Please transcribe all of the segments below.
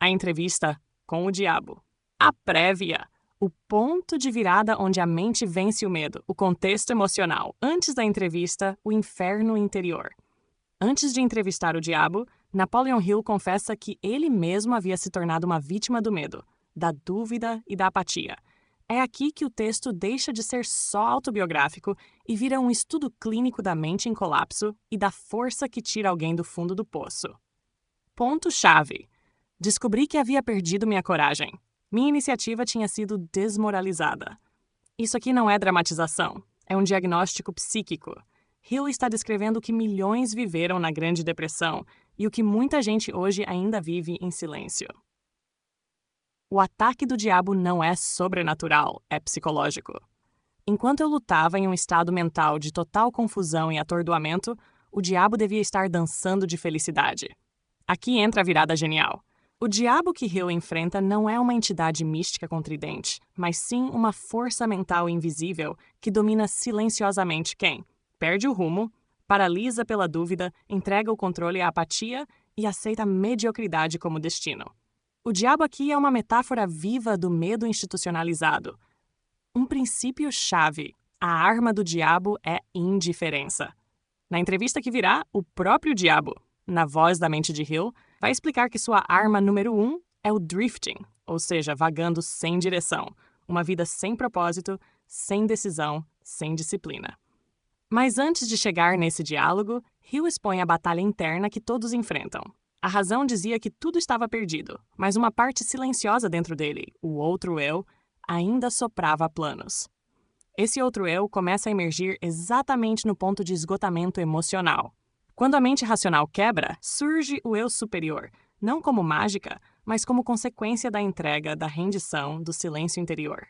A entrevista com o diabo. A prévia. O ponto de virada onde a mente vence o medo, o contexto emocional. Antes da entrevista, o inferno interior. Antes de entrevistar o diabo, Napoleon Hill confessa que ele mesmo havia se tornado uma vítima do medo, da dúvida e da apatia. É aqui que o texto deixa de ser só autobiográfico e vira um estudo clínico da mente em colapso e da força que tira alguém do fundo do poço. Ponto-chave. Descobri que havia perdido minha coragem. Minha iniciativa tinha sido desmoralizada. Isso aqui não é dramatização, é um diagnóstico psíquico. Hill está descrevendo o que milhões viveram na Grande Depressão e o que muita gente hoje ainda vive em silêncio. O ataque do diabo não é sobrenatural, é psicológico. Enquanto eu lutava em um estado mental de total confusão e atordoamento, o diabo devia estar dançando de felicidade. Aqui entra a virada genial. O diabo que Hill enfrenta não é uma entidade mística com tridente, mas sim uma força mental invisível que domina silenciosamente quem perde o rumo, paralisa pela dúvida, entrega o controle à apatia e aceita a mediocridade como destino. O diabo aqui é uma metáfora viva do medo institucionalizado. Um princípio-chave. A arma do diabo é indiferença. Na entrevista que virá, o próprio diabo, na voz da mente de Hill, vai explicar que sua arma número 1 é o drifting, ou seja, vagando sem direção, uma vida sem propósito, sem decisão, sem disciplina. Mas antes de chegar nesse diálogo, Hill expõe a batalha interna que todos enfrentam. A razão dizia que tudo estava perdido, mas uma parte silenciosa dentro dele, o outro eu, ainda soprava planos. Esse outro eu começa a emergir exatamente no ponto de esgotamento emocional. Quando a mente racional quebra, surge o eu superior, não como mágica, mas como consequência da entrega, da rendição, do silêncio interior.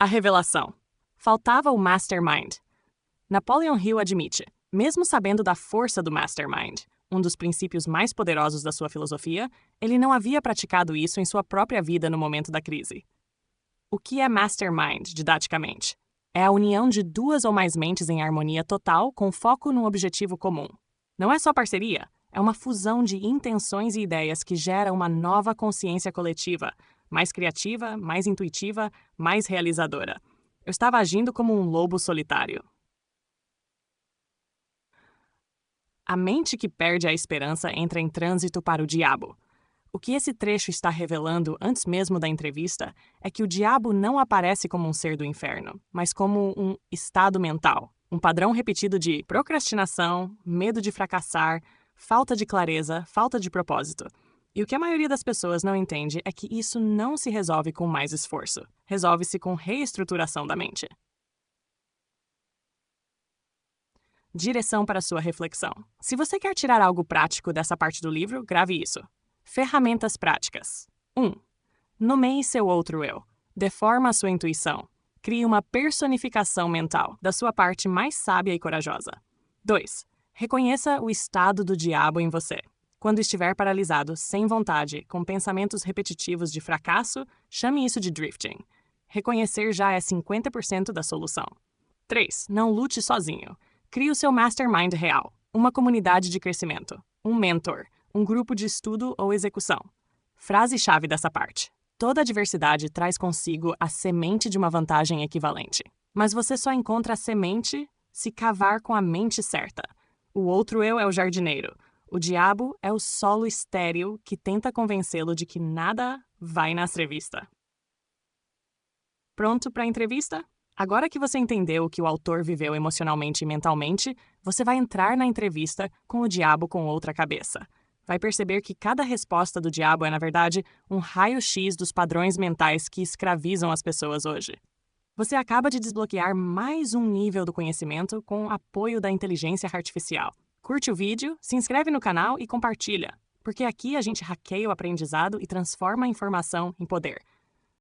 A revelação. Faltava o mastermind. Napoleon Hill admite, mesmo sabendo da força do mastermind, um dos princípios mais poderosos da sua filosofia, ele não havia praticado isso em sua própria vida no momento da crise. O que é mastermind, didaticamente? É a união de duas ou mais mentes em harmonia total com foco num objetivo comum. Não é só parceria, é uma fusão de intenções e ideias que gera uma nova consciência coletiva, mais criativa, mais intuitiva, mais realizadora. Eu estava agindo como um lobo solitário. A mente que perde a esperança entra em trânsito para o diabo. O que esse trecho está revelando antes mesmo da entrevista é que o diabo não aparece como um ser do inferno, mas como um estado mental, um padrão repetido de procrastinação, medo de fracassar, falta de clareza, falta de propósito. E o que a maioria das pessoas não entende é que isso não se resolve com mais esforço, resolve-se com reestruturação da mente. Direção para sua reflexão. Se você quer tirar algo prático dessa parte do livro, grave isso. Ferramentas práticas. 1. Nomeie seu outro eu. Dê forma à sua intuição. Crie uma personificação mental da sua parte mais sábia e corajosa. 2. Reconheça o estado do diabo em você. Quando estiver paralisado, sem vontade, com pensamentos repetitivos de fracasso, chame isso de drifting. Reconhecer já é 50% da solução. 3. Não lute sozinho. Crie o seu mastermind real, uma comunidade de crescimento, um mentor, um grupo de estudo ou execução. Frase-chave dessa parte. Toda adversidade traz consigo a semente de uma vantagem equivalente. Mas você só encontra a semente se cavar com a mente certa. O outro eu é o jardineiro. O diabo é o solo estéril que tenta convencê-lo de que nada vai na entrevista. Pronto para a entrevista? Agora que você entendeu o que o autor viveu emocionalmente e mentalmente, você vai entrar na entrevista com o diabo com outra cabeça. Vai perceber que cada resposta do diabo é, na verdade, um raio-x dos padrões mentais que escravizam as pessoas hoje. Você acaba de desbloquear mais um nível do conhecimento com o apoio da inteligência artificial. Curte o vídeo, se inscreve no canal e compartilha, porque aqui a gente hackeia o aprendizado e transforma a informação em poder.